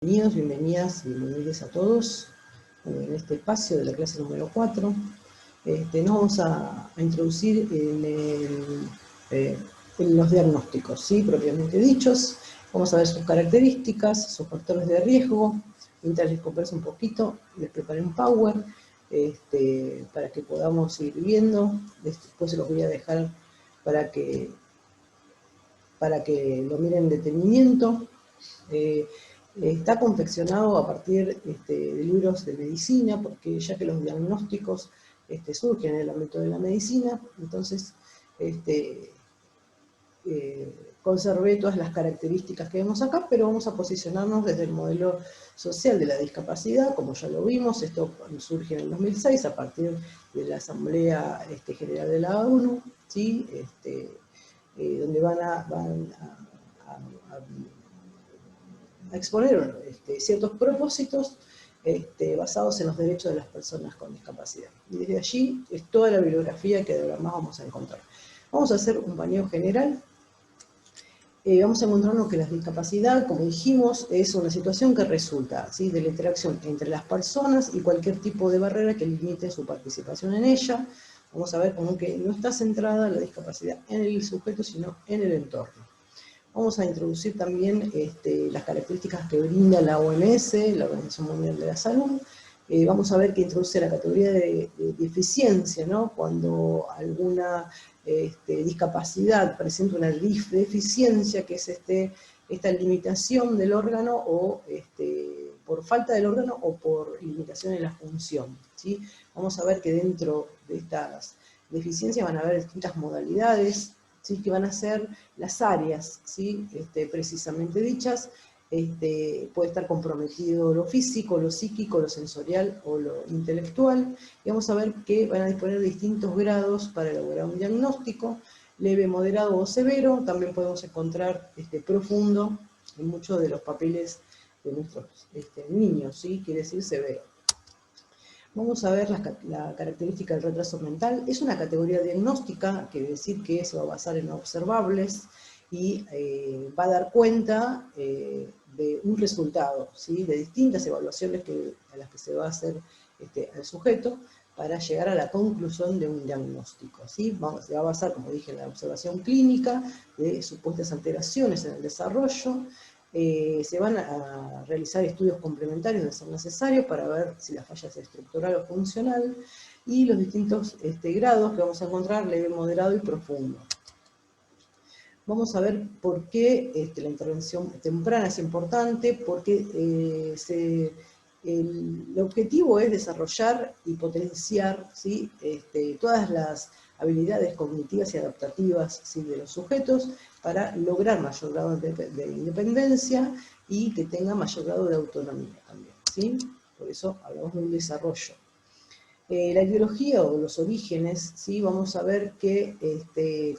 Bienvenidos, bienvenidas y bienvenidos a todos en este espacio de la clase número 4. Nos vamos a introducir en los diagnósticos, ¿sí? Propiamente dichos. Vamos a ver sus características, sus factores de riesgo. Mientras les converso un poquito, les preparé un Power para que podamos ir viendo. Después se los voy a dejar para que lo miren en detenimiento. Está confeccionado a partir de libros de medicina, porque ya que los diagnósticos surgen en el ámbito de la medicina, entonces conservé todas las características que vemos acá, pero vamos a posicionarnos desde el modelo social de la discapacidad, como ya lo vimos. Esto surge en el 2006 a partir de la Asamblea General de la ONU, ¿sí? Donde van a exponer ciertos propósitos basados en los derechos de las personas con discapacidad. Y desde allí es toda la bibliografía que de verdad más vamos a encontrar. Vamos a hacer un paneo general. Vamos a encontrarnos que la discapacidad, como dijimos, es una situación que resulta, ¿sí?, de la interacción entre las personas y cualquier tipo de barrera que limite su participación en ella. Vamos a ver como que no está centrada la discapacidad en el sujeto, sino en el entorno. Vamos a introducir también las características que brinda la OMS, la Organización Mundial de la Salud. Vamos a ver que introduce la categoría de deficiencia, ¿no? Cuando alguna discapacidad presenta una deficiencia, que es esta limitación del órgano, o por falta del órgano o por limitación en la función, ¿sí? Vamos a ver que dentro de estas deficiencias van a haber distintas modalidades, ¿sí?, que van a ser las áreas, ¿sí?, precisamente dichas. Puede estar comprometido lo físico, lo psíquico, lo sensorial o lo intelectual. Y vamos a ver que van a disponer de distintos grados para elaborar un diagnóstico: leve, moderado o severo. También podemos encontrar profundo en muchos de los papeles de nuestros niños, ¿sí?, quiere decir severo. Vamos a ver la característica del retraso mental. Es una categoría diagnóstica, quiere decir que se va a basar en observables y va a dar cuenta de un resultado, ¿sí?, de distintas evaluaciones a las que se va a hacer al sujeto para llegar a la conclusión de un diagnóstico, ¿sí? Se va a basar, como dije, en la observación clínica de supuestas alteraciones en el desarrollo. Se van a realizar estudios complementarios de ser necesarios para ver si la falla es estructural o funcional, y los distintos grados que vamos a encontrar: leve, moderado y profundo. Vamos a ver por qué la intervención temprana es importante, porque el objetivo es desarrollar y potenciar, ¿sí?, todas las habilidades cognitivas y adaptativas, ¿sí?, de los sujetos, para lograr mayor grado de independencia y que tenga mayor grado de autonomía también, ¿sí? Por eso hablamos de un desarrollo. La etiología o los orígenes, ¿sí?, vamos a ver que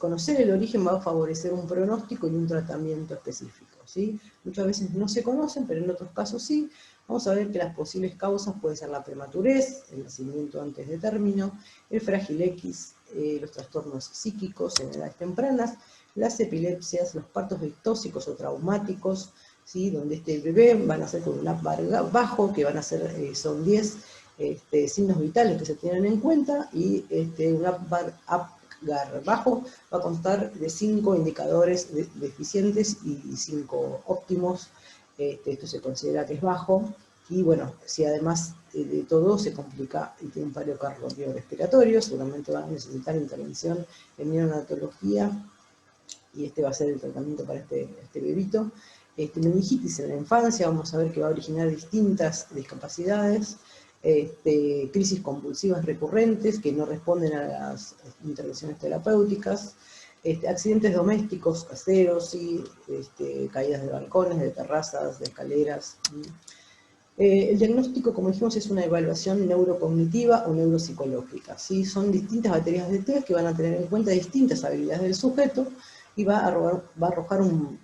conocer el origen va a favorecer un pronóstico y un tratamiento específico, ¿sí? Muchas veces no se conocen, pero en otros casos sí. Vamos a ver que las posibles causas pueden ser la prematurez, el nacimiento antes de término, el frágil X, los trastornos psíquicos en edades tempranas, las epilepsias, los partos ictóxicos o traumáticos, ¿sí?, donde este bebé va a nacer con un Apgar bajo, que van a ser, son 10 signos vitales que se tienen en cuenta, y un Apgar bajo va a constar de 5 indicadores deficientes y 5 óptimos. Esto se considera que es bajo, y bueno, si además de todo se complica y tiene un paro cardiorrespiratorio, seguramente van a necesitar intervención en neonatología, y va a ser el tratamiento para este bebito. Meningitis en la infancia, vamos a ver que va a originar distintas discapacidades. Crisis convulsivas recurrentes que no responden a las intervenciones terapéuticas. Accidentes domésticos, caseros, ¿sí?, caídas de balcones, de terrazas, de escaleras. El diagnóstico, como dijimos, es una evaluación neurocognitiva o neuropsicológica, ¿sí? Son distintas baterías de test que van a tener en cuenta distintas habilidades del sujeto, y va a arrojar no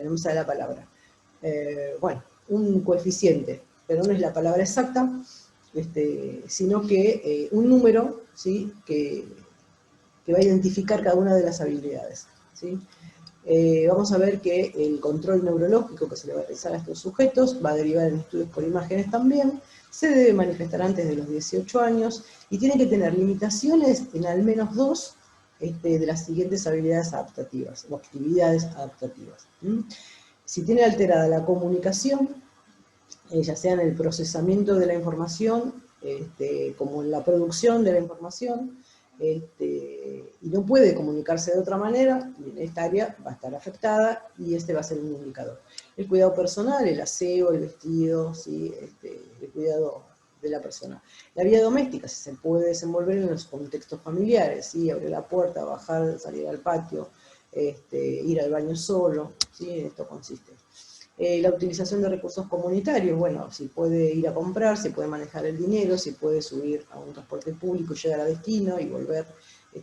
me sale la palabra, un coeficiente, pero no es la palabra exacta, sino que un número, ¿sí?, que va a identificar cada una de las habilidades, ¿sí? Vamos a ver que el control neurológico que se le va a realizar a estos sujetos va a derivar en estudios por imágenes también, se debe manifestar antes de los 18 años y tiene que tener limitaciones en al menos 2 de las siguientes habilidades adaptativas o actividades adaptativas. Si tiene alterada la comunicación, ya sea en el procesamiento de la información, como en la producción de la información, y no puede comunicarse de otra manera, esta área va a estar afectada y este va a ser un indicador. El cuidado personal, el aseo, el vestido, ¿sí? El cuidado de la persona. La vida doméstica, si se puede desenvolver en los contextos familiares, ¿sí? Abrir la puerta, bajar, salir al patio, ir al baño solo, ¿sí? En esto consiste. La utilización de recursos comunitarios, bueno, si puede ir a comprar, si puede manejar el dinero, si puede subir a un transporte público y llegar a destino y volver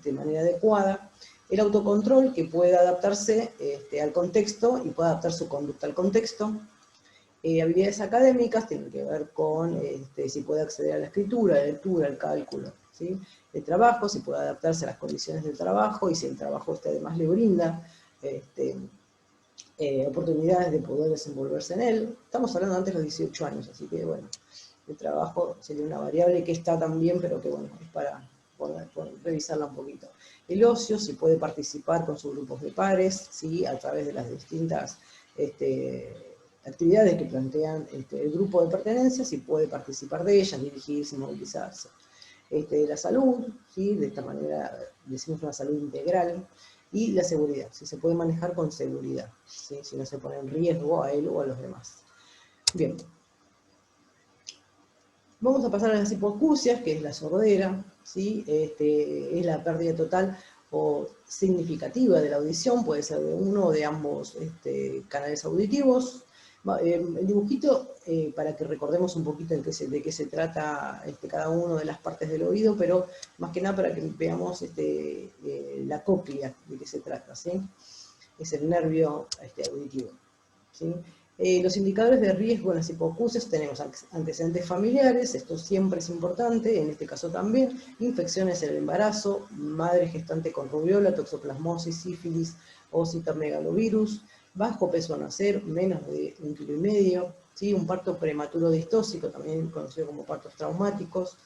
de manera adecuada. El autocontrol, que puede adaptarse al contexto y puede adaptar su conducta al contexto. Habilidades académicas tienen que ver con si puede acceder a la escritura, a la lectura, al cálculo, ¿sí? El trabajo, si puede adaptarse a las condiciones del trabajo y si el trabajo además le brinda oportunidades de poder desenvolverse en él. Estamos hablando antes de los 18 años, así que bueno, el trabajo sería una variable que está también, pero que bueno, es para poder revisarla un poquito. El ocio, si puede participar con sus grupos de pares, ¿sí? A través de las distintas actividades que plantean el grupo de pertenencia, si puede participar de ellas, dirigirse, movilizarse. La salud, ¿sí? De esta manera decimos una salud integral, y la seguridad, si se puede manejar con seguridad, ¿sí? Si no se pone en riesgo a él o a los demás. Bien. Vamos a pasar a las hipoacusias, que es la sordera, ¿sí? Es la pérdida total o significativa de la audición, puede ser de uno o de ambos canales auditivos. El dibujito, para que recordemos un poquito de qué se trata cada una de las partes del oído, pero más que nada para que veamos la cóclea de qué se trata, ¿sí? Es el nervio auditivo, ¿sí? Los indicadores de riesgo en las hipoacusias tenemos antecedentes familiares, esto siempre es importante, en este caso también, infecciones en el embarazo, madre gestante con rubiola, toxoplasmosis, sífilis o citomegalovirus, bajo peso al nacer, menos de 1,5 kilos, ¿sí? Un parto prematuro distóxico, también conocido como partos traumáticos,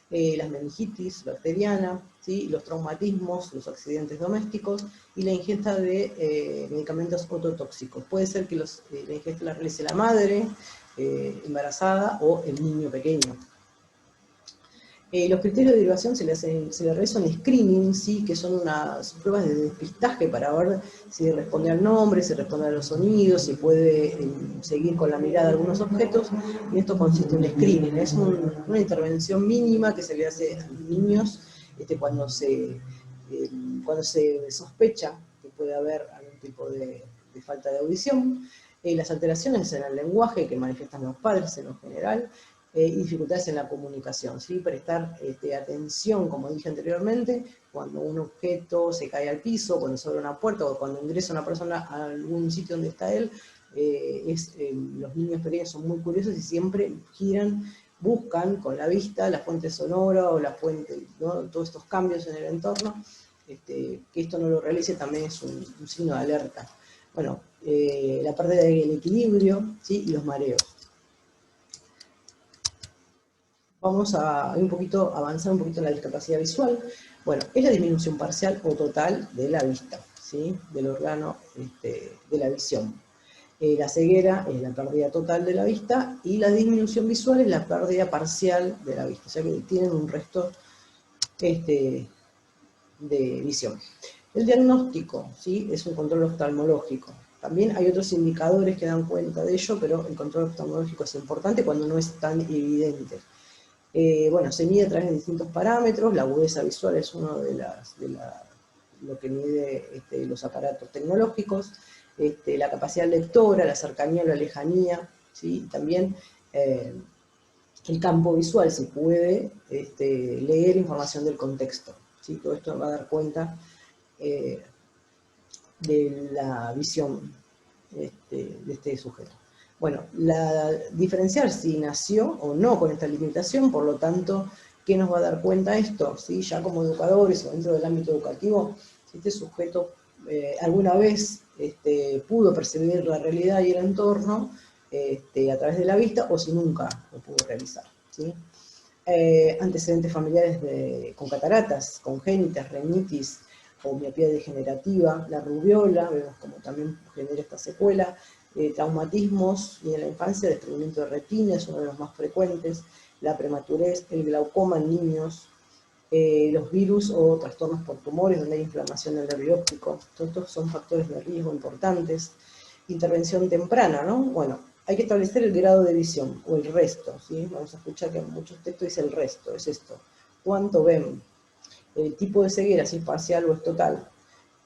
las meningitis bacteriana, ¿sí? Los traumatismos, los accidentes domésticos y la ingesta de medicamentos ototóxicos. Puede ser que la ingesta la realice la madre embarazada o el niño pequeño. Los criterios de derivación se le realiza un screening, ¿sí? Que son unas pruebas de despistaje para ver si responde al nombre, si responde a los sonidos, si puede seguir con la mirada algunos objetos, y esto consiste en un screening. Es una intervención mínima que se le hace a los niños cuando se sospecha que puede haber algún tipo de falta de audición. Las alteraciones en el lenguaje que manifiestan los padres en lo general, y dificultades en la comunicación, ¿sí? Prestar atención, como dije anteriormente, cuando un objeto se cae al piso, cuando se abre una puerta o cuando ingresa una persona a algún sitio donde está él. Los niños pequeños son muy curiosos y siempre giran, buscan con la vista la fuente sonora o la fuente, ¿no? Todos estos cambios en el entorno. Que esto no lo realice también es un signo de alerta. Bueno, la pérdida del equilibrio, ¿sí? Y los mareos. Vamos a avanzar un poquito en la discapacidad visual. Bueno, es la disminución parcial o total de la vista, ¿sí? Del órgano de la visión. La ceguera es la pérdida total de la vista y la disminución visual es la pérdida parcial de la vista, o sea que tienen un resto de visión. El diagnóstico, ¿sí? Es un control oftalmológico. También hay otros indicadores que dan cuenta de ello, pero el control oftalmológico es importante cuando no es tan evidente. Bueno, se mide a través de distintos parámetros, la agudeza visual es uno de lo que mide los aparatos tecnológicos, la capacidad lectora, la cercanía o la lejanía, ¿sí? También el campo visual, se puede leer información del contexto, ¿sí? Todo esto va a dar cuenta de la visión de este sujeto. Bueno, diferenciar si nació o no con esta limitación, por lo tanto, ¿qué nos va a dar cuenta esto? ¿Sí? Ya como educadores o dentro del ámbito educativo, si este sujeto alguna vez pudo percibir la realidad y el entorno a través de la vista, o si nunca lo pudo realizar, ¿sí? Antecedentes familiares con cataratas congénitas, rinitis o miopía degenerativa, la rubiola, vemos como también genera esta secuela, traumatismos y en la infancia desprendimiento de retina es uno de los más frecuentes, la prematurez, el glaucoma en niños, los virus o trastornos por tumores donde hay inflamación del nervio óptico. Todos estos son factores de riesgo importantes. Intervención temprana, ¿no? Bueno, hay que establecer el grado de visión o el resto, ¿sí? Vamos a escuchar que en muchos textos dice el resto, es esto. ¿Cuánto ven? El tipo de ceguera, si es parcial o es total,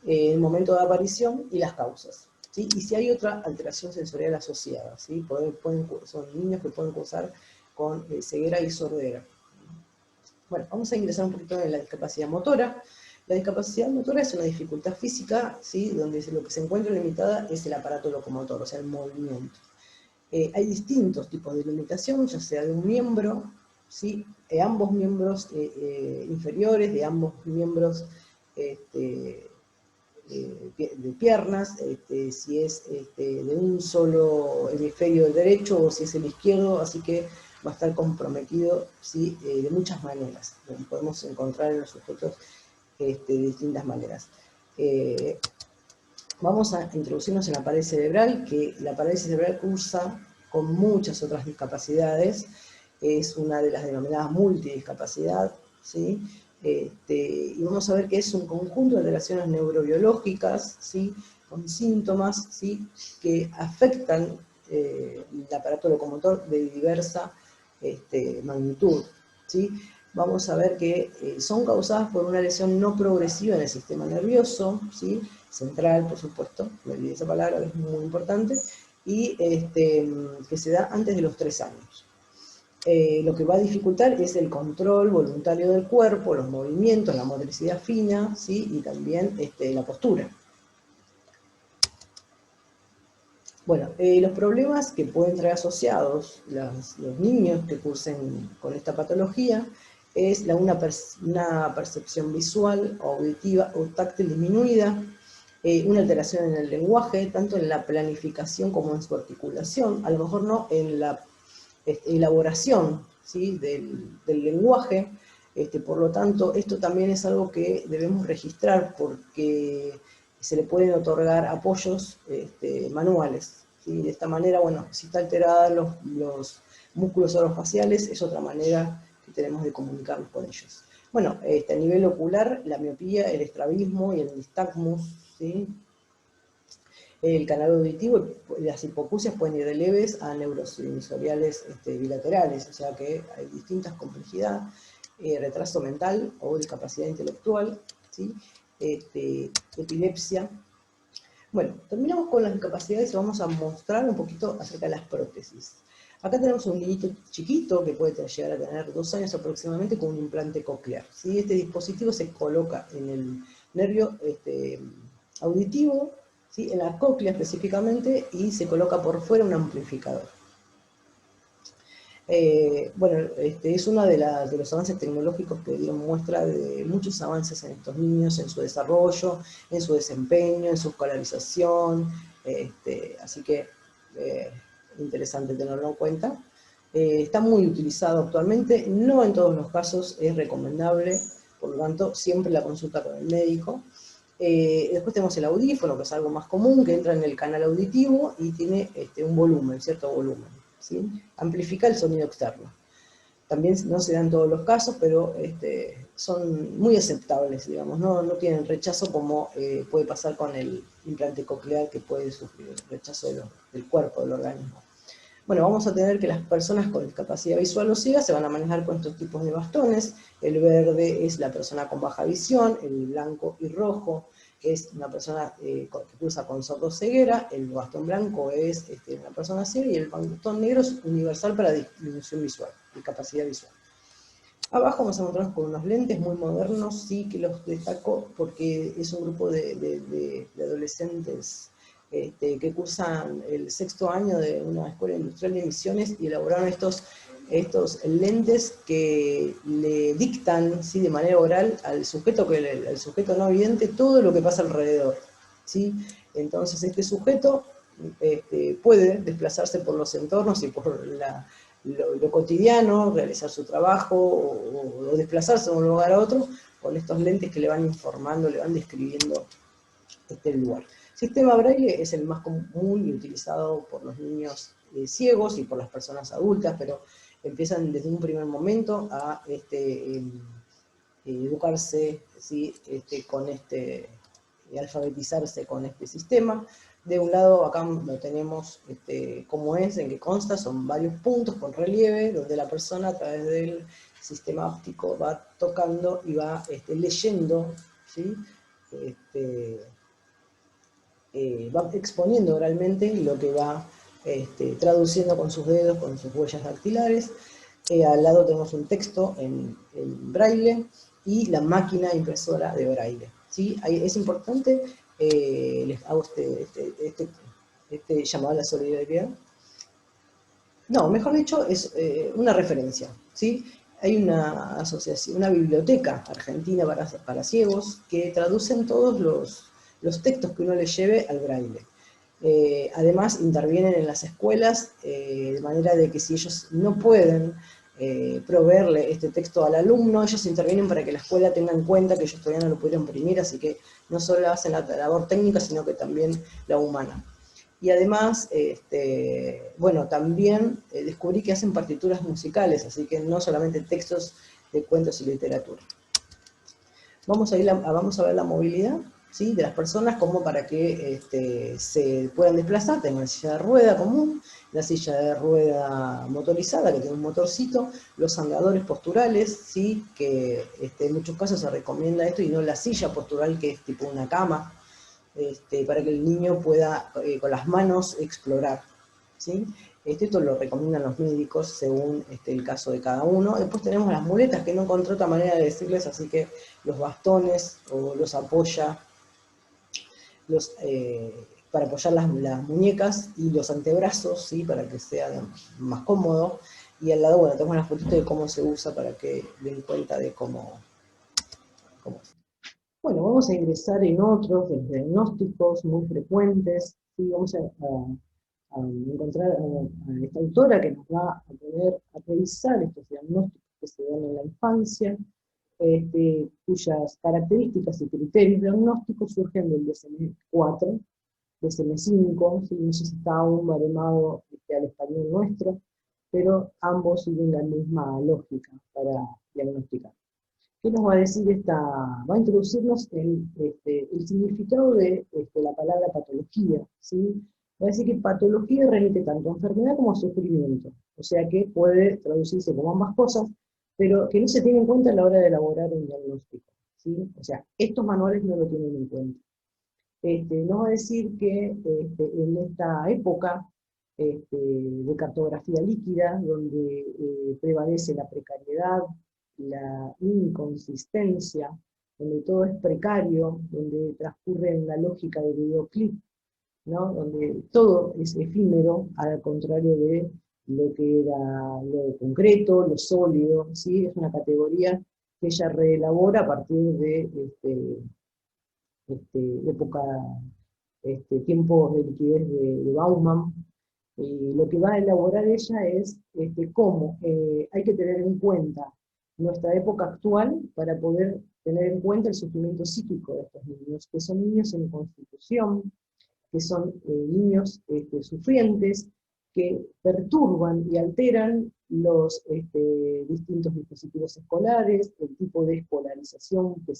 el momento de aparición y las causas, ¿sí? Y si hay otra alteración sensorial asociada, ¿sí? Son niños que pueden cursar con ceguera y sordera. Bueno, vamos a ingresar un poquito en la discapacidad motora. La discapacidad motora es una dificultad física, ¿sí? Donde lo que se encuentra limitada es el aparato locomotor, o sea, el movimiento. Hay distintos tipos de limitación, ya sea de un miembro, ¿sí? Ambos miembros inferiores, de ambos miembros de piernas, si es de un solo hemisferio del derecho o si es el izquierdo, así que va a estar comprometido, ¿sí? De muchas maneras. Lo podemos encontrar en los sujetos de distintas maneras. Vamos a introducirnos en la pared cerebral, que la pared cerebral cursa con muchas otras discapacidades, es una de las denominadas multidiscapacidad, ¿sí? Y vamos a ver que es un conjunto de alteraciones neurobiológicas, ¿sí? Con síntomas, ¿sí? Que afectan el aparato locomotor de diversa magnitud, ¿sí? Vamos a ver que son causadas por una lesión no progresiva en el sistema nervioso, ¿sí? Central, por supuesto, me olvidé esa palabra, que es muy importante, y que se da antes de los 3 años. Lo que va a dificultar es el control voluntario del cuerpo, los movimientos, la motricidad fina, ¿sí? Y también la postura. Bueno, los problemas que pueden traer asociados los niños que cursen con esta patología es una percepción visual, auditiva o táctil disminuida, una alteración en el lenguaje, tanto en la planificación como en su articulación, a lo mejor no en la elaboración, ¿sí? del lenguaje, por lo tanto, esto también es algo que debemos registrar porque se le pueden otorgar apoyos manuales, ¿sí? De esta manera, bueno, si está alterada los músculos orofaciales, es otra manera que tenemos de comunicarnos con ellos. Bueno, a nivel ocular, la miopía, el estrabismo y el nistagmus, ¿sí? El canal auditivo y las hipoacusias pueden ir de leves a neurosensoriales bilaterales, o sea que hay distintas complejidades, retraso mental o discapacidad intelectual, ¿sí? Epilepsia. Bueno, terminamos con las discapacidades y vamos a mostrar un poquito acerca de las prótesis. Acá tenemos un niñito chiquito que puede llegar a tener 2 años aproximadamente con un implante coclear, ¿sí? Este dispositivo se coloca en el nervio auditivo, ¿sí? En la cóclea específicamente, y se coloca por fuera un amplificador. Bueno, es uno de los avances tecnológicos que dieron muestra de muchos avances en estos niños, en su desarrollo, en su desempeño, en su escolarización, así que interesante tenerlo en cuenta. Está muy utilizado actualmente, no en todos los casos es recomendable, por lo tanto siempre la consulta con el médico. Después tenemos el audífono, que es algo más común, que entra en el canal auditivo y tiene un volumen, cierto volumen, ¿sí? Amplifica el sonido externo. También no se dan en todos los casos, pero son muy aceptables, digamos, no tienen rechazo como puede pasar con el implante coclear, que puede sufrir rechazo del cuerpo, del organismo. Bueno, vamos a tener que las personas con discapacidad visual o ciega se van a manejar con estos tipos de bastones. El verde es la persona con baja visión, el blanco y rojo es una persona que cursa con sordoceguera, el bastón blanco es una persona ciega y el bastón negro es universal para disminución visual, discapacidad visual. Abajo vamos a encontrarnos con unos lentes muy modernos, sí que los destaco porque es un grupo de adolescentes que cursan el 6º año de una escuela industrial de Misiones y elaboraron estos lentes que le dictan, ¿sí? De manera oral al sujeto no vidente todo lo que pasa alrededor. ¿sí? Entonces este sujeto puede desplazarse por los entornos y por lo cotidiano, realizar su trabajo o desplazarse de un lugar a otro con estos lentes que le van informando, le van describiendo el lugar. Sistema Braille es el más común y utilizado por los niños ciegos y por las personas adultas, pero empiezan desde un primer momento a educarse, ¿sí? Alfabetizarse con este sistema. De un lado acá lo tenemos cómo es, en qué consta, son varios puntos con relieve, donde la persona a través del sistema óptico va tocando y va leyendo, ¿sí? Va exponiendo oralmente lo que va traduciendo con sus dedos, con sus huellas dactilares. Al lado tenemos un texto en braille y la máquina impresora de braille, ¿sí? Ahí es importante, les hago este llamado a la solidaridad. No, mejor dicho, es una referencia, ¿sí? Hay una asociación, una biblioteca argentina para ciegos que traducen todos los textos que uno le lleve al braille. Además, intervienen en las escuelas de manera de que si ellos no pueden proveerle este texto al alumno, ellos intervienen para que la escuela tenga en cuenta que ellos todavía no lo pudieron imprimir, así que no solo hacen la labor técnica, sino que también la humana. Y además, bueno, también descubrí que hacen partituras musicales, así que no solamente textos de cuentos y literatura. Vamos a ver la movilidad, ¿sí? De las personas como para que se puedan desplazar. Tenemos la silla de rueda común, la silla de rueda motorizada que tiene un motorcito, los andadores posturales, ¿sí? Que en muchos casos se recomienda esto y no la silla postural que es tipo una cama, para que el niño pueda con las manos explorar, ¿sí? Esto lo recomiendan los médicos según el caso de cada uno. Después tenemos las muletas, que no encontré otra manera de decirles, así que los bastones o los apoya, para apoyar las muñecas y los antebrazos, ¿sí? Para que sea más cómodo. Y al lado, bueno, tenemos las fotitos de cómo se usa para que den cuenta de cómo es. Bueno, vamos a ingresar en otros de los diagnósticos muy frecuentes. ¿Sí? Vamos a encontrar a esta autora que nos va a poner a revisar estos diagnósticos que se dan en la infancia, cuyas características y criterios diagnósticos surgen del DSM-4, DSM-5, ¿sí? No sé si está aún baremado al español nuestro, pero ambos siguen la misma lógica para diagnosticar. ¿Qué nos va a decir esta? Va a introducirnos en el significado de la palabra patología, ¿sí? Va a decir que patología remite tanto a enfermedad como a sufrimiento, o sea que puede traducirse como ambas cosas, pero que no se tiene en cuenta a la hora de elaborar un diagnóstico, ¿sí? O sea, estos manuales no lo tienen en cuenta. Nos va a decir que en esta época de cartografía líquida, donde prevalece la precariedad, la inconsistencia, donde todo es precario, donde transcurre en la lógica del videoclip, ¿no? Donde todo es efímero, al contrario de lo que era lo concreto, lo sólido, ¿sí? Es una categoría que ella reelabora a partir de época, tiempos de liquidez de Bauman. Lo que va a elaborar ella es cómo hay que tener en cuenta nuestra época actual para poder tener en cuenta el sufrimiento psíquico de estos niños, que son niños en constitución, que son niños sufrientes, que perturban y alteran los distintos dispositivos escolares, el tipo de escolarización que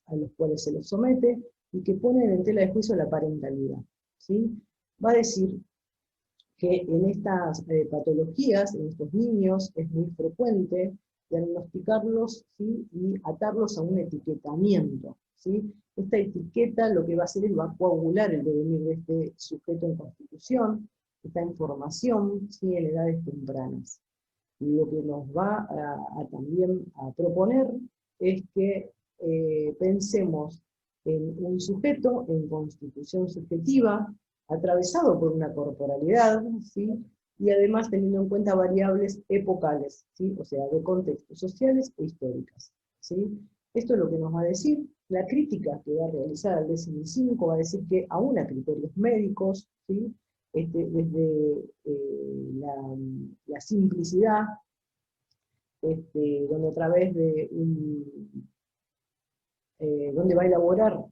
a los cuales se les somete, y que ponen en tela de juicio la parentalidad, ¿sí? Va a decir que en estas patologías, en estos niños, es muy frecuente diagnosticarlos, ¿sí? Y atarlos a un etiquetamiento, ¿sí? Esta etiqueta lo que va a hacer es va a coagular el devenir de este sujeto en constitución, esta información, ¿sí? En edades tempranas. Y lo que nos va también a proponer es que pensemos en un sujeto en constitución subjetiva, atravesado por una corporalidad, ¿sí? Y además teniendo en cuenta variables epocales, ¿sí? O sea, de contextos sociales e históricas, ¿sí? Esto es lo que nos va a decir. La crítica que va a realizar al DSM-5 va a decir que aún a criterios médicos, ¿sí? Desde la simplicidad, donde a través de donde va a elaborar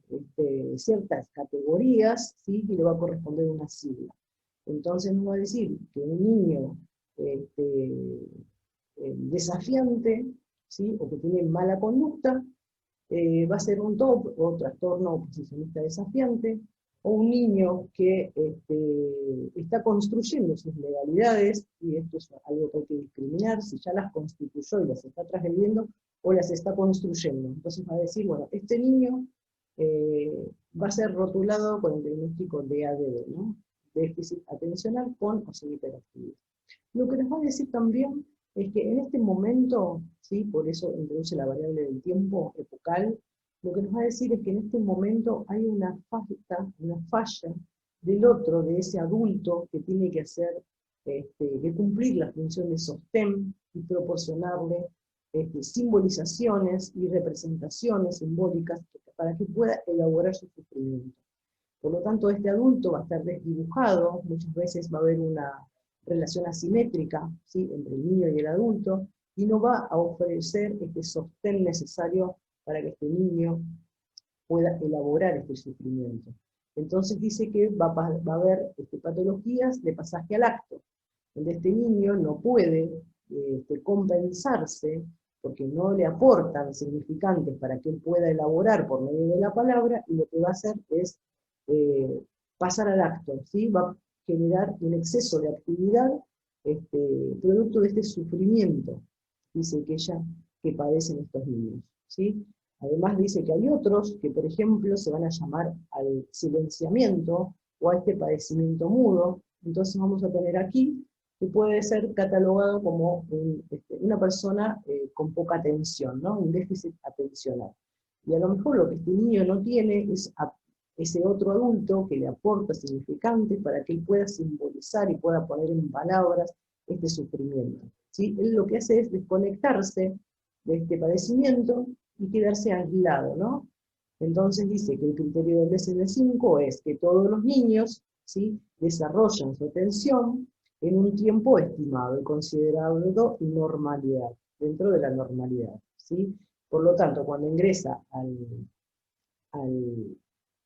ciertas categorías, ¿sí? Y le va a corresponder una sigla. Entonces nos va a decir que un niño desafiante, ¿sí? O que tiene mala conducta, va a ser un TOP o trastorno oposicionista desafiante, o un niño que está construyendo sus legalidades, y esto es algo que hay que discriminar, si ya las constituyó y las está transgrediendo, o las está construyendo. Entonces va a decir, bueno, este niño va a ser rotulado con el diagnóstico de ADD, ¿no? Déficit atencional con o sin hiperactividad. Lo que nos va a decir también es que en este momento, ¿sí? Por eso introduce la variable del tiempo epocal, lo que nos va a decir es que en este momento hay una falla del otro, de ese adulto que tiene que hacer, que cumplir la función de sostén y proporcionarle simbolizaciones y representaciones simbólicas para que pueda elaborar su sufrimiento. Por lo tanto, este adulto va a estar desdibujado, muchas veces va a haber una relación asimétrica, ¿sí? Entre el niño y el adulto, y no va a ofrecer este sostén necesario para que este niño pueda elaborar este sufrimiento. Entonces dice que va a haber patologías de pasaje al acto, donde este niño no puede compensarse porque no le aportan significantes para que él pueda elaborar por medio de la palabra, y lo que va a hacer es pasar al acto, ¿sí? Va a generar un exceso de actividad producto de este sufrimiento, dice que padecen estos niños, ¿sí? Además dice que hay otros que, por ejemplo, se van a llamar al silenciamiento o a este padecimiento mudo. Entonces vamos a tener aquí que puede ser catalogado como una persona con poca atención, ¿no? Un déficit atencional. Y a lo mejor lo que este niño no tiene es ese otro adulto que le aporta significantes para que él pueda simbolizar y pueda poner en palabras este sufrimiento, ¿sí? Él lo que hace es desconectarse de este padecimiento y quedarse aislado, ¿no? Entonces dice que el criterio del DSM-5 es que todos los niños, ¿sí? Desarrollan su atención en un tiempo estimado y considerado normalidad, dentro de la normalidad, ¿sí? Por lo tanto, cuando ingresa a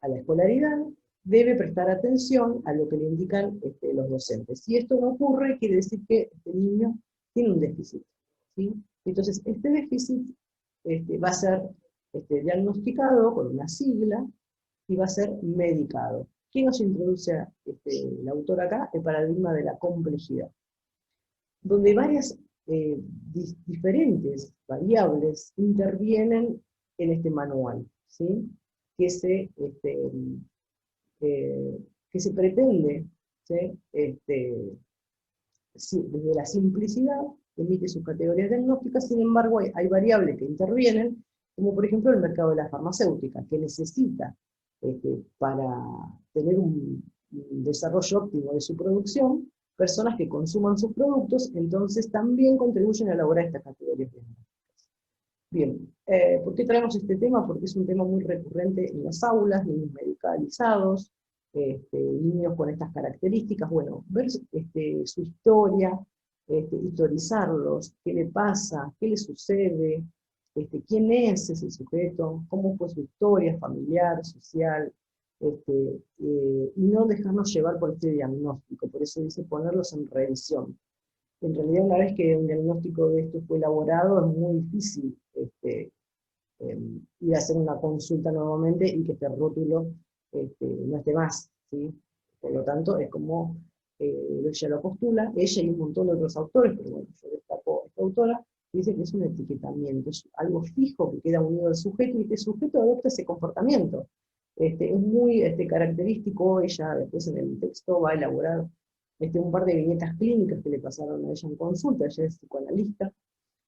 la escolaridad, debe prestar atención a lo que le indican los docentes. Si esto no ocurre, quiere decir que este niño tiene un déficit, ¿sí? Entonces, este déficit va a ser diagnosticado con una sigla y va a ser medicado. ¿Qué nos introduce el autor acá? El paradigma de la complejidad, donde varias diferentes variables intervienen en este manual, ¿sí? que se, que se pretende, ¿sí? Desde la simplicidad, emite sus categorías diagnósticas. Sin embargo, hay variables que intervienen, como por ejemplo el mercado de la farmacéutica, que necesita, para tener un desarrollo óptimo de su producción, personas que consuman sus productos, entonces también contribuyen a elaborar estas categorías diagnósticas. Bien, ¿por qué traemos este tema? Porque es un tema muy recurrente en las aulas, niños medicalizados, niños con estas características. Bueno, ver su historia, historizarlos, qué le pasa, qué le sucede, quién es ese sujeto, cómo fue su historia familiar, social, y no dejarnos llevar por este diagnóstico. Por eso dice ponerlos en revisión. En realidad, una vez que un diagnóstico de esto fue elaborado, es muy difícil ir a hacer una consulta nuevamente y que este rótulo no esté más, ¿sí? Por lo tanto, es como ella lo postula, ella y un montón de otros autores, pero bueno, yo destaco a esta autora, que dice que es un etiquetamiento, es algo fijo que queda unido al sujeto y que el sujeto adopta ese comportamiento. Es muy característico. Ella después en el texto va a elaborar un par de viñetas clínicas que le pasaron a ella en consulta. Ella es psicoanalista,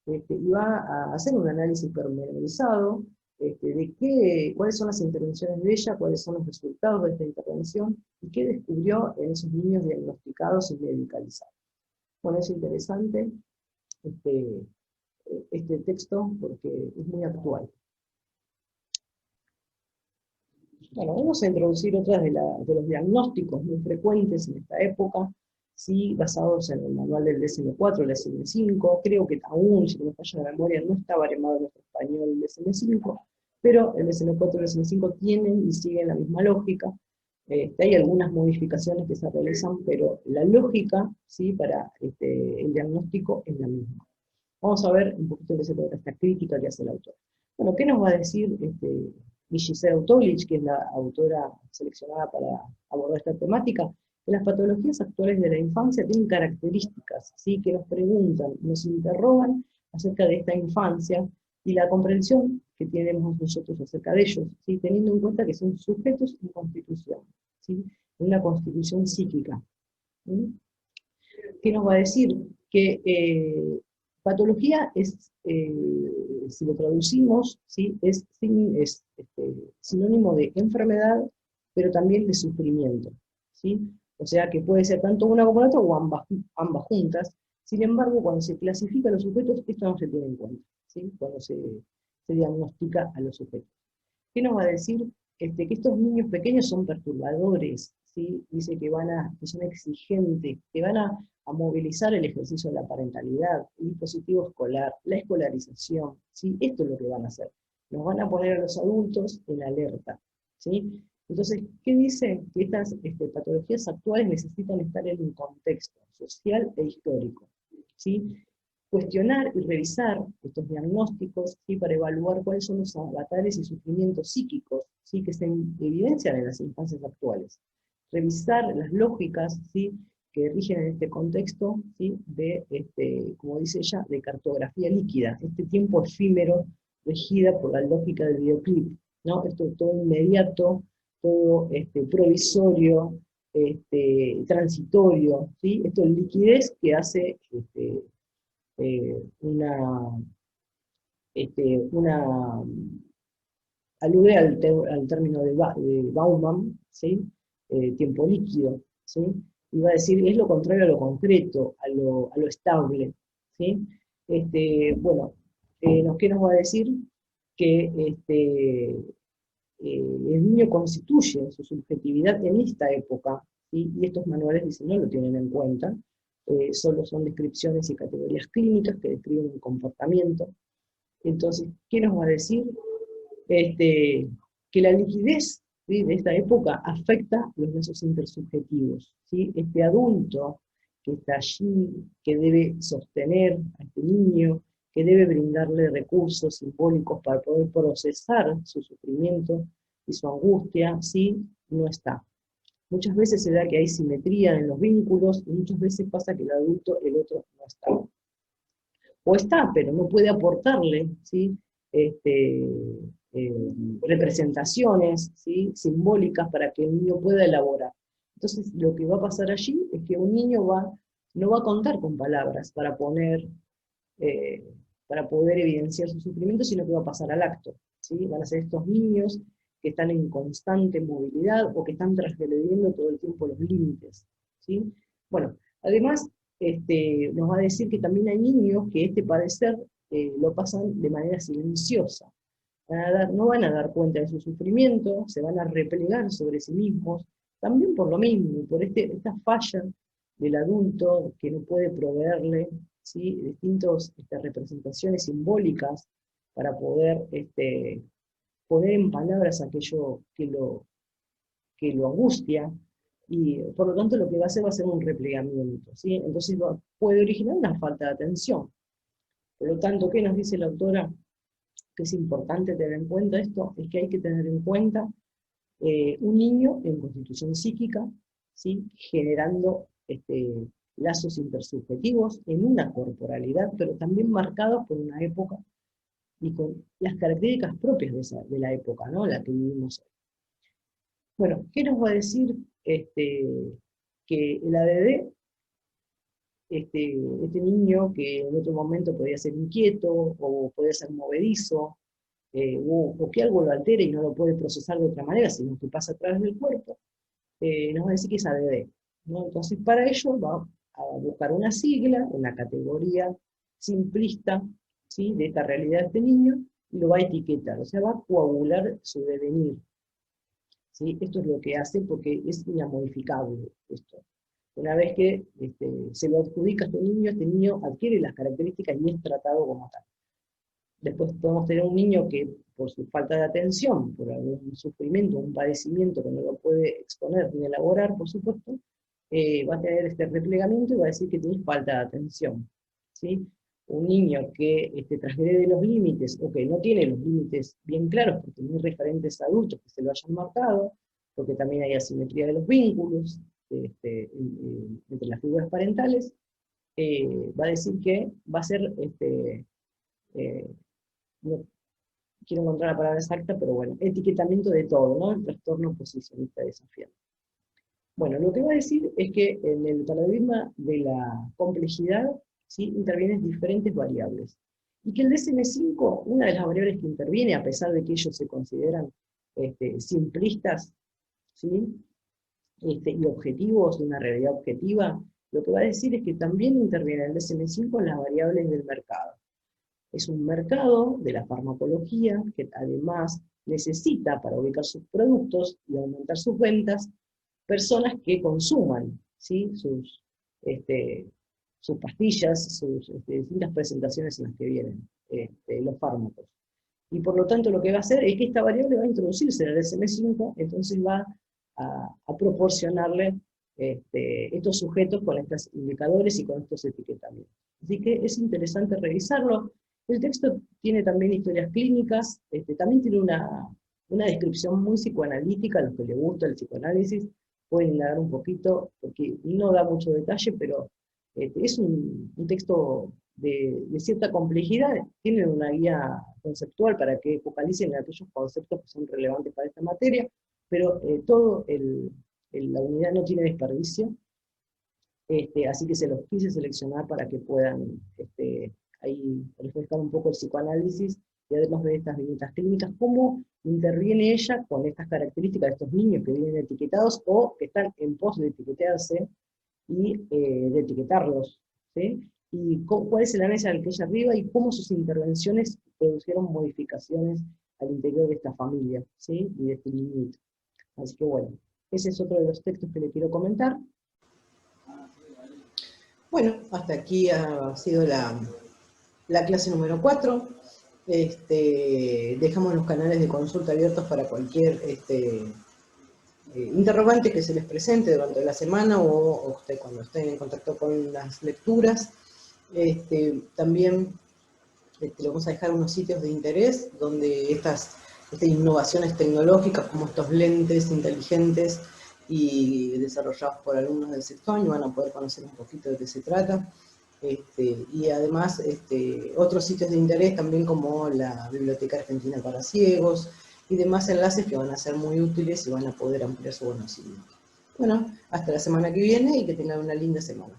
y va a hacer un análisis pormenorizado de cuáles son las intervenciones de ella, cuáles son los resultados de esta intervención y qué descubrió en esos niños diagnosticados y medicalizados. Bueno, es interesante este texto porque es muy actual. Bueno, vamos a introducir otras de los diagnósticos muy frecuentes en esta época, ¿sí? Basados en el manual del DSM-4, el DSM-5. Creo que aún, si no me falla la memoria, no está baremado en nuestro español el DSM-5, pero el DSM-4 y el DSM-5 tienen y siguen la misma lógica. Hay algunas modificaciones que se realizan, pero la lógica, ¿sí? Para el diagnóstico es la misma. Vamos a ver un poquito de qué se trata esta crítica que hace el autor. Bueno, ¿qué nos va a decir Gisela Utowicz, que es la autora seleccionada para abordar esta temática? Que las patologías actuales de la infancia tienen características, ¿sí? Que nos preguntan, nos interrogan acerca de esta infancia y la comprensión que tenemos nosotros acerca de ellos, ¿sí? Teniendo en cuenta que son sujetos en constitución, ¿sí? En una constitución psíquica. ¿Sí? ¿Qué nos va a decir? Que patología es, si lo traducimos, ¿sí? es sinónimo de enfermedad, pero también de sufrimiento, ¿sí? O sea que puede ser tanto una como la otra o ambas juntas. Sin embargo, cuando se clasifica a los sujetos, esto no se tiene en cuenta, ¿sí? Cuando se diagnostica a los sujetos. ¿Qué nos va a decir? Que estos niños pequeños son perturbadores, ¿sí? Dice que son exigentes, que van a movilizar el ejercicio de la parentalidad, el dispositivo escolar, la escolarización, ¿sí? Esto es lo que van a hacer. Nos van a poner a los adultos en alerta, ¿sí? Entonces, ¿qué dice? Que estas patologías actuales necesitan estar en un contexto social e histórico, ¿sí? Cuestionar y revisar estos diagnósticos, ¿sí? Para evaluar cuáles son los avatares y sufrimientos psíquicos, ¿sí? Que se evidencian en las infancias actuales. Revisar las lógicas, ¿sí? Que rigen en este contexto, ¿sí? De, como dice ella, de cartografía líquida, este tiempo efímero regida por la lógica del videoclip, ¿no? Esto es todo inmediato, todo provisorio, transitorio, ¿sí? Esto es liquidez que hace una, una alude al término de Bauman, ¿sí? Tiempo líquido, ¿sí? Y va a decir, es lo contrario a lo concreto, a lo estable, ¿sí? Bueno, ¿qué nos va a decir? Que el niño constituye su subjetividad en esta época, ¿sí? Y estos manuales dicen, no lo tienen en cuenta, solo son descripciones y categorías clínicas que describen un comportamiento. Entonces, ¿qué nos va a decir? Que la liquidez, ¿sí? De esta época afecta los lazos intersubjetivos, ¿sí? Este adulto que está allí, que debe sostener a este niño, que debe brindarle recursos simbólicos para poder procesar su sufrimiento y su angustia, ¿sí? No está. Muchas veces se da que hay simetría en los vínculos y muchas veces pasa que el adulto, el otro, no está. O está, pero no puede aportarle, ¿sí? este, representaciones, ¿sí? Simbólicas para que el niño pueda elaborar. Entonces, lo que va a pasar allí es que un niño no va a contar con palabras eh, para poder evidenciar su sufrimiento, sino que va a pasar al acto, ¿sí? Van a ser estos niños que están en constante movilidad o que están transgrediendo todo el tiempo los límites, ¿sí? Bueno, además, nos va a decir que también hay niños que este padecer lo pasan de manera silenciosa. No van a dar cuenta de su sufrimiento, se van a replegar sobre sí mismos, también por lo mismo, por esta falla del adulto que no puede proveerle, ¿sí? Distintas representaciones simbólicas para poder poner en palabras aquello que lo angustia, y por lo tanto lo que va a hacer un replegamiento, ¿sí? Entonces puede originar una falta de atención. Por lo tanto, ¿qué nos dice la autora? Que es importante tener en cuenta esto, es que hay que tener en cuenta un niño en constitución psíquica, ¿sí? Generando lazos intersubjetivos en una corporalidad, pero también marcados por una época y con las características propias de la época, ¿no? La que vivimos hoy. Bueno, ¿qué nos va a decir que el ADD, este niño que en otro momento podía ser inquieto o podía ser movedizo, o que algo lo altera y no lo puede procesar de otra manera, sino que pasa a través del cuerpo, nos va a decir que es ADD, ¿no? Entonces, para ello va a buscar una sigla, una categoría simplista, ¿sí? De esta realidad de este niño, y lo va a etiquetar, o sea, va a coagular su devenir. ¿sí? Esto es lo que hace porque es inamodificable esto. Una vez que se lo adjudica a este niño adquiere las características y es tratado como tal. Después podemos tener un niño que por su falta de atención, por algún sufrimiento, un padecimiento que no lo puede exponer ni elaborar, por supuesto, va a tener este replegamiento y va a decir que tiene falta de atención, ¿sí? Un niño que transgrede los límites o que no tiene los límites bien claros porque no hay referentes adultos que se lo hayan marcado, porque también hay asimetría de los vínculos entre las figuras parentales, va a decir que va a ser, no quiero encontrar la palabra exacta, pero bueno, etiquetamiento de todo, ¿no? El trastorno posicionista desafiante. Bueno, lo que va a decir es que en el paradigma de la complejidad, ¿sí?, intervienen diferentes variables. Y que el DSM-5, una de las variables que interviene, a pesar de que ellos se consideran simplistas, ¿sí?, y objetivos de una realidad objetiva, lo que va a decir es que también interviene el DSM-5 en las variables del mercado. Es un mercado de la farmacología que además necesita, para ubicar sus productos y aumentar sus ventas, personas que consuman, ¿sí?, sus pastillas, sus distintas presentaciones en las que vienen los fármacos. Y por lo tanto lo que va a hacer es que esta variable va a introducirse en el DSM-5, entonces va a proporcionarle estos sujetos con estos indicadores y con estos etiquetamientos. Así que es interesante revisarlo. El texto tiene también historias clínicas, también tiene una descripción muy psicoanalítica. A los que les gusta el psicoanálisis pueden indagar un poquito, porque no da mucho detalle, pero es un texto de cierta complejidad. Tiene una guía conceptual para que focalicen en aquellos conceptos que son relevantes para esta materia, pero la unidad no tiene desperdicio, así que se los quise seleccionar para que puedan ahí refrescar un poco el psicoanálisis y además ver estas viñetas clínicas, cómo interviene ella con estas características de estos niños que vienen etiquetados o que están en pos de etiquetarse y de etiquetarlos, ¿sí? Y cuál es el análisis al que ella arriba y cómo sus intervenciones produjeron modificaciones al interior de esta familia, ¿sí?, y de este niñito. Así que bueno, ese es otro de los textos que le quiero comentar. Bueno, hasta aquí ha sido la clase número 4. Dejamos los canales de consulta abiertos para cualquier interrogante que se les presente durante la semana o usted cuando estén en contacto con las lecturas. También le vamos a dejar unos sitios de interés donde estas innovaciones tecnológicas como estos lentes inteligentes y desarrollados por alumnos del sexto año van a poder conocer un poquito de qué se trata. Y además otros sitios de interés también como la Biblioteca Argentina para Ciegos y demás enlaces que van a ser muy útiles y van a poder ampliar su conocimiento. Bueno, hasta la semana que viene y que tengan una linda semana.